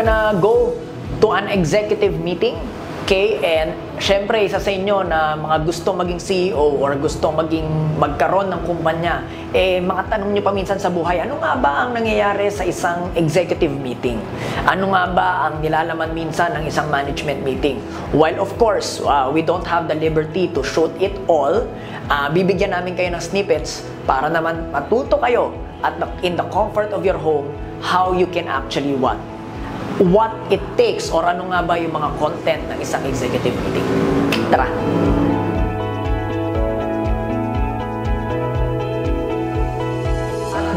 gonna go to an executive meeting. Okay, and syempre isa sa inyo na mga gusto maging CEO or gusto magkaroon ng kumpanya, mga tanong nyo pa minsan sa buhay, ano nga ba ang nangyayari sa isang executive meeting? Ano nga ba ang nilalaman minsan ng isang management meeting? While of course, we don't have the liberty to shoot it all, bibigyan namin kayo ng snippets para naman matuto kayo at in the comfort of your home how you can actually what it takes or ano nga ba yung mga content ng isang executive meeting. Tara!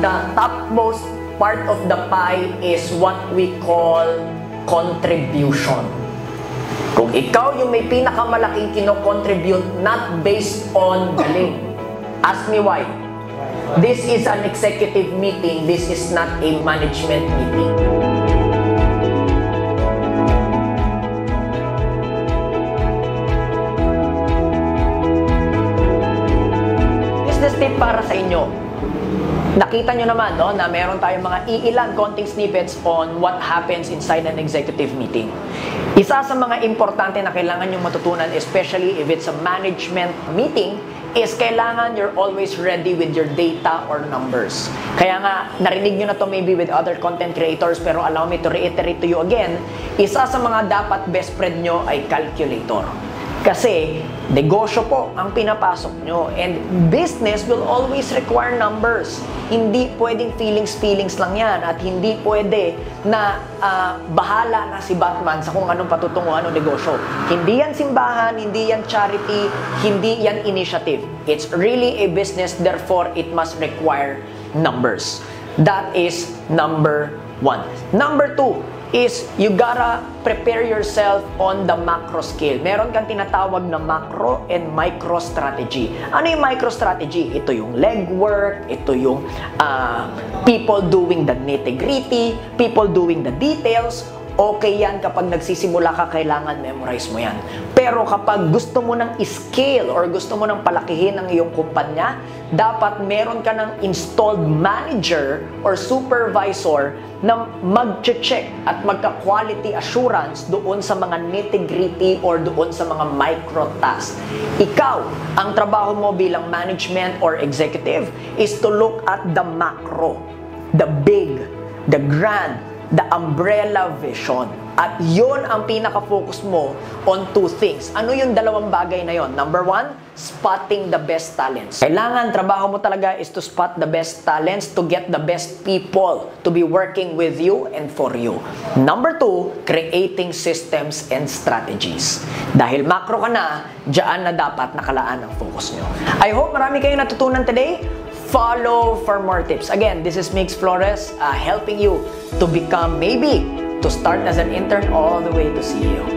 The topmost part of the pie is what we call contribution. Kung ikaw yung may pinakamalaking kino-contribute not based on galing. Ask me why. This is an executive meeting. This is not a management meeting. Tip para sa inyo. Nakita nyo naman na meron tayong mga iilan konting snippets on what happens inside an executive meeting. Isa sa mga importante na kailangan nyo matutunan, especially if it's a management meeting, is kailangan you're always ready with your data or numbers. Kaya nga, narinig nyo na to maybe with other content creators, pero allow me to reiterate to you again, isa sa mga dapat best friend nyo ay calculator. Kasi, negosyo po ang pinapasok nyo. And business will always require numbers. Hindi pwedeng feelings lang yan. At hindi pwede na bahala na si Batman sa kung anong patutunguhan ng negosyo. Hindi yan simbahan, hindi yan charity, hindi yan initiative. It's really a business, therefore it must require numbers. That is number 1. Number 2 is you gotta prepare yourself on the macro scale. Meron kang tinatawag na macro and micro strategy. Ano yung micro strategy? Ito yung legwork, ito yung people doing the nitty-gritty, people doing the details. Okay yan kapag nagsisimula ka, kailangan memorize mo yan. Pero kapag gusto mo ng scale or gusto mo ng palakihin ang iyong kumpanya, dapat meron ka ng installed manager or supervisor na mag-check at magka-quality assurance doon sa mga nitty-gritty or doon sa mga micro-tasks. Ikaw, ang trabaho mo bilang management or executive is to look at the macro, the big, the grand, the umbrella vision. At yun ang pinaka-focus mo on 2 things. Ano yung dalawang bagay na yon? Number 1, spotting the best talents. Kailangan, trabaho mo talaga is to spot the best talents, to get the best people to be working with you and for you. Number 2, creating systems and strategies. Dahil macro ka na, dyan na dapat nakalaan ang focus nyo. I hope marami kayong natutunan today. Follow for more tips. Again, this is Mix Flores, helping you to become, maybe, to start as an intern all the way to CEO.